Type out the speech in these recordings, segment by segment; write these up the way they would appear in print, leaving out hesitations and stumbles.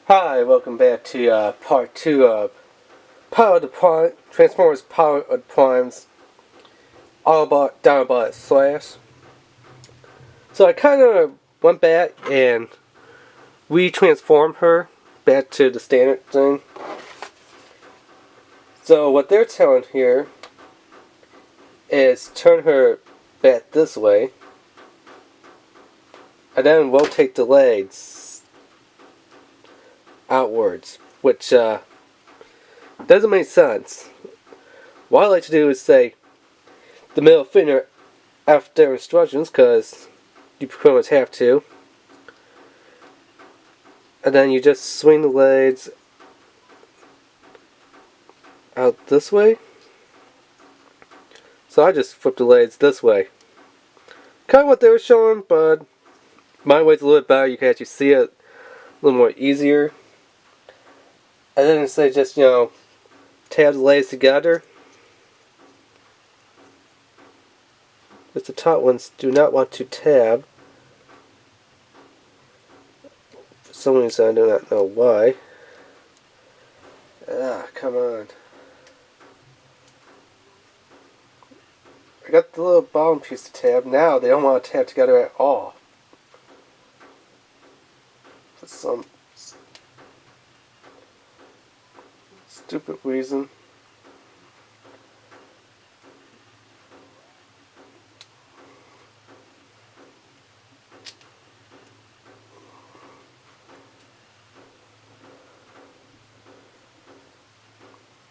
Hi, welcome back to part 2 of Power of the Prime, Transformers Power of the Primes, Autobot, Dinobot, Slash. So I kind of went back and re-transformed her back to the standard thing. So what they're telling here is turn her back this way, and then rotate the legs outwards, which doesn't make sense. What I like to do is say the middle finger after their instructions, because you pretty much have to. And then you just swing the legs out this way. So I just flip the legs this way. Kind of what they were showing, but my way's a little bit better. You can actually see it a little more easier. And then instead of just, tab the legs together, because the top ones do not want to tab. For some reason I do not know why. Ah, come on. I got the little bottom piece to tab. Now they don't want to tab together at all. For some stupid reason.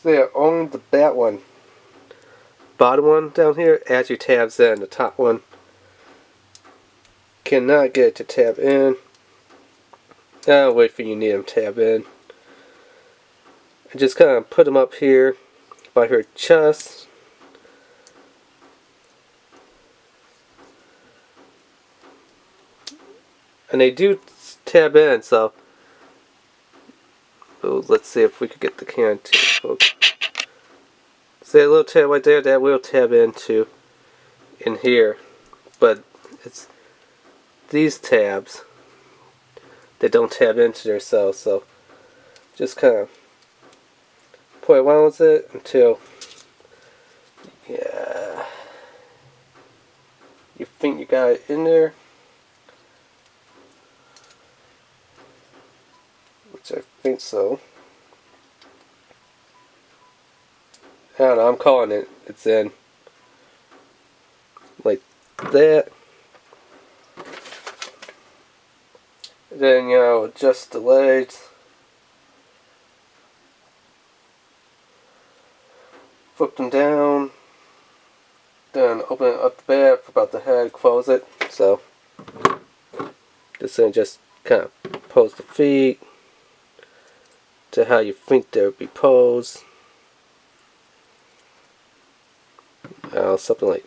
So yeah, only the bat one. Bottom one down here actually tabs in. The top one cannot get it to tab in. I'll wait for you need them to tab in. And just kind of put them up here by her chest. And they do tab in, so let's see if we could get the can to focus. See that little tab right there? That will tab into in here. But it's these tabs that don't tab into themselves, so just kind of play around with it until you think you got it in there, which I think so. I don't know, I'm calling it. It's in like that. Then adjust the legs. Flip them down. Then open it up the back, flip out the head, close it. So just kind of pose the feet to how you think they would be posed. Something like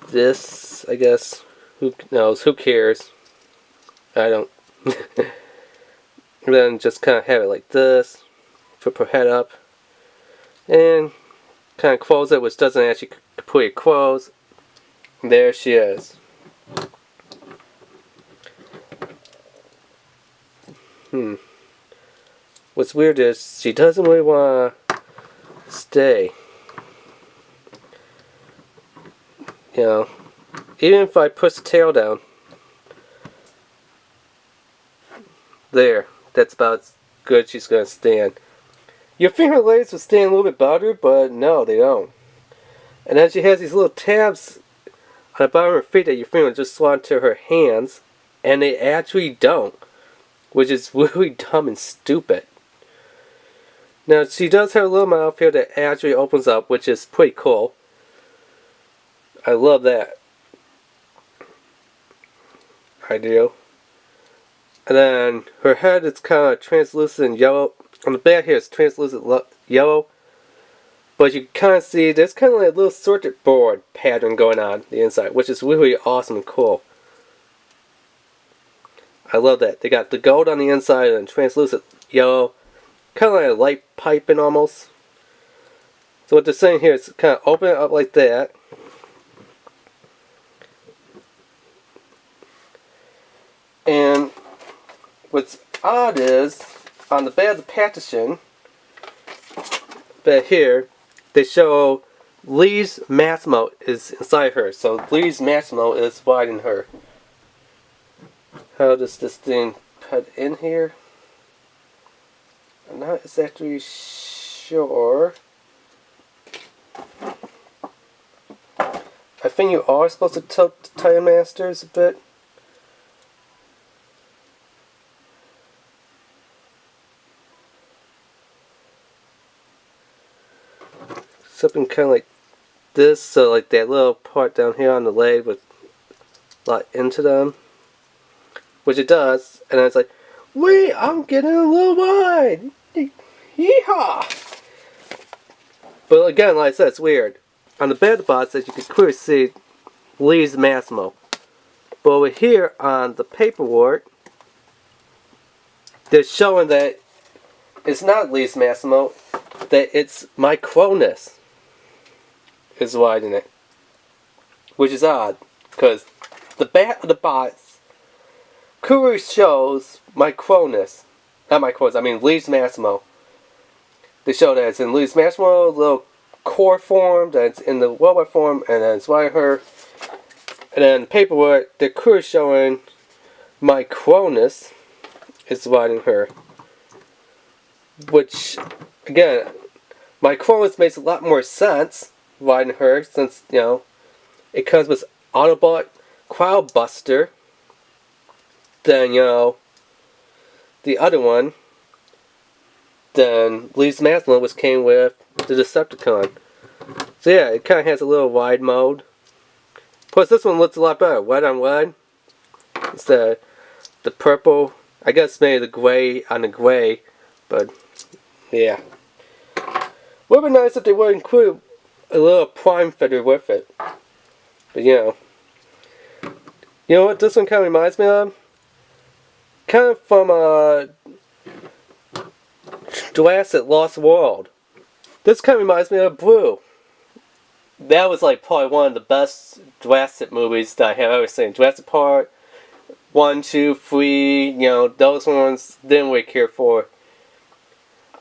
this, I guess. Who knows? Who cares? I don't. And then just kind of have it like this. Flip her head up. And kind of close it, which doesn't actually completely close. And there she is. What's weird is she doesn't really want to stay. Even if I push the tail down, there, that's about as good as she's going to stand. Your finger legs will stand a little bit better, but no, they don't. And then she has these little tabs on the bottom of her feet that your finger just slide to her hands, and they actually don't, which is really dumb and stupid. Now, she does have a little mouth here that actually opens up, which is pretty cool. I love that. I do. And then her head is kind of translucent and yellow. On the back here it's translucent yellow. But you can kind of see there's kind of like a little circuit board pattern going on the inside, which is really awesome and cool. I love that. They got the gold on the inside and translucent yellow. Kind of like a light piping almost. So what they're saying here is kind of open it up like that. And what's odd is, on the back of the packaging, but here, they show Lee's Massimo is inside her. So Lee's Massimo is wide in her. How does this thing put in here? I'm not exactly sure. I think you are supposed to tilt the Time Masters a bit. Something kind of like this, so like that little part down here on the leg would lot into them, which it does, and then it's like, wait, I'm getting a little wide. Yeehaw! But again, like I said, it's weird. On the back of the box, as you can clearly see, Lee's Massimo. But over here on the paperwork, they're showing that it's not Lee's Massimo, that it's Micronus is wide in it. Which is odd, because the back of the box clearly shows Micronus. Not Micronus, I mean Lee's Massimo. They show that it's in Lee's Massimo, little core form, that it's in the worldwide form, and then it's wide her. And then the paperwork, they're clearly showing Micronus is wide in her. Which, again, Micronus makes a lot more sense wide in her, since, you know, it comes with Autobot Cloudbuster than, you know, the other one. Then Lee's Massimo, which came with the Decepticon. So yeah, it kind of has a little wide mode. Plus this one looks a lot better, wide on wide. It's the purple, I guess maybe the gray on the gray, but yeah. Would be nice if they would include a little prime feather with it. But you know what this one kind of reminds me of? Kind of from Jurassic Lost World. This kind of reminds me of Blue. That was like probably one of the best Jurassic movies that I have ever seen. Jurassic Park 1, 2, 3, you know, those ones didn't really care for.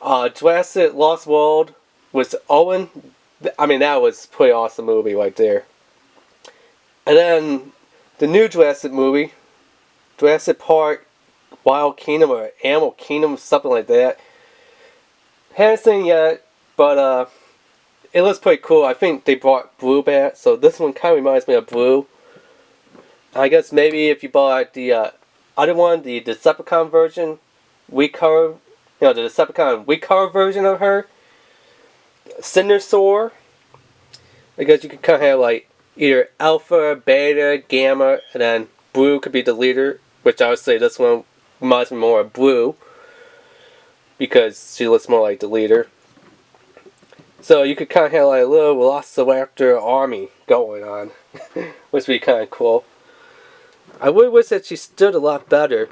Jurassic Lost World with Owen, I mean that was a pretty awesome movie right there. And then the new Jurassic movie, Jurassic Park Wild Kingdom or Animal Kingdom, something like that. Haven't seen yet, but it looks pretty cool. I think they brought Blue back, so this one kind of reminds me of Blue. I guess maybe if you bought the other one, the Decepticon version, the Decepticon recolor version of her, Cindersaur, I guess you could kind of have like either Alpha, Beta, Gamma, and then Blue could be the leader, which I would say this one reminds me more of Blue, because she looks more like the leader. So you could kind of have like a little Velociraptor army going on, which would be kind of cool. I would wish that she stood a lot better,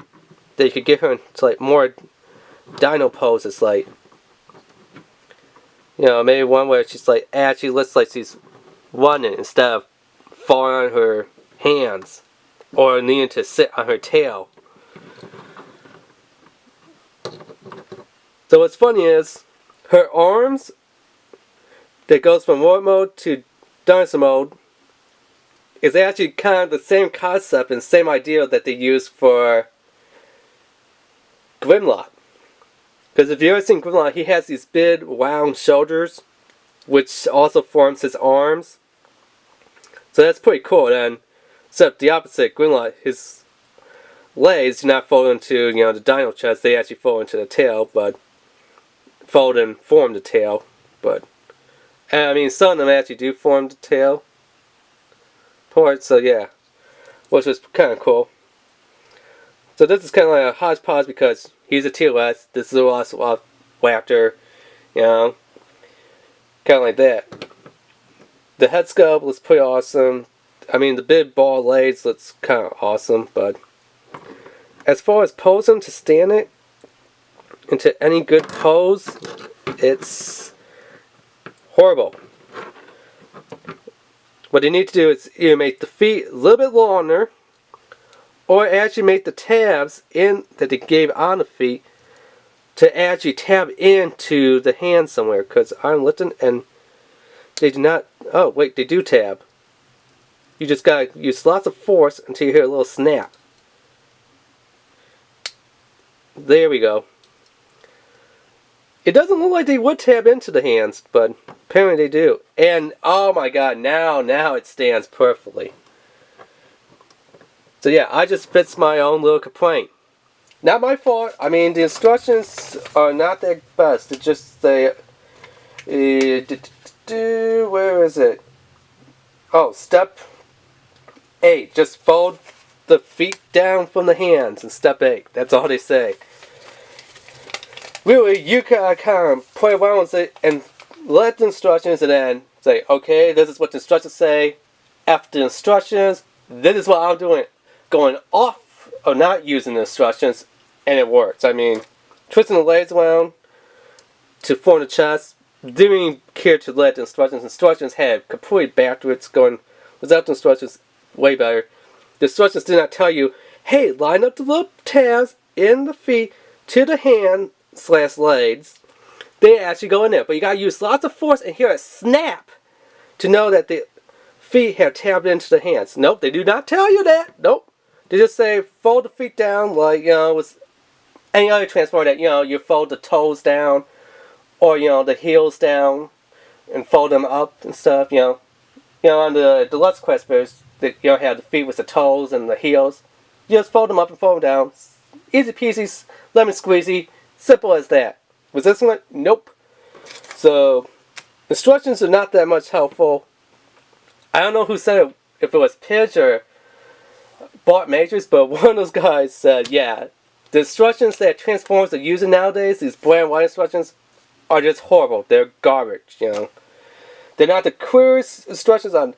that you could give her like more dino poses, like, you know, maybe one where she's like actually looks like she's running instead of falling on her hands or needing to sit on her tail. So what's funny is her arms that goes from robot mode to dinosaur mode is actually kind of the same concept and same idea that they use for Grimlock. Because if you've ever seen Grimlock, he has these big round shoulders, which also forms his arms. So that's pretty cool. And except the opposite, Grimlock, his legs do not fold into, you know, the dino chest. They actually fold into the tail, but fold and form the tail. But and I mean, some of them actually do form the tail part. So yeah, which was kind of cool. So this is kind of like a hodgepodge because he's a T-Rex, this is a Velociraptor, you know, kind of like that. The head sculpt looks pretty awesome. I mean, the big ball legs looks kind of awesome, but as far as posing to stand it into any good pose, it's horrible. What you need to do is either make the feet a little bit longer, or actually make the tabs in that they gave on the feet to actually tab into the hand somewhere, because I'm lifting and they do not. Oh wait, they do tab. You just gotta use lots of force until you hear a little snap. There we go. It doesn't look like they would tab into the hands, but apparently they do. And oh my god, now it stands perfectly. So yeah, I just fixed my own little complaint. Not my fault. I mean, the instructions are not the best. It just say, where is it? Oh, step 8. Just fold the feet down from the hands in step 8. That's all they say. Really, you can kind of play around with it and let the instructions and then say, okay, this is what the instructions say. After the instructions, this is what I'm doing. Going off or not using the instructions, and it works. I mean, twisting the legs around to form the chest, didn't care to let the instructions had completely backwards, going without the instructions, way better. The instructions did not tell you, hey, line up the little tabs in the feet to the hand / legs. They actually go in there, but you gotta use lots of force and hear a snap to know that the feet have tabbed into the hands. Nope, they do not tell you that. Nope. They just say fold the feet down like, with any other transformer that, you fold the toes down or, the heels down and fold them up and stuff, on the Deluxe Quest version, you have the feet with the toes and the heels. You just fold them up and fold them down. Easy peasy, lemon squeezy, simple as that. Was this one? Nope. So, instructions are not that much helpful. I don't know who said it, if it was Pidge or Bart Matrix, but one of those guys said, yeah, the instructions that Transformers are using nowadays, these black and white instructions, are just horrible. They're garbage, They're not the clearest instructions on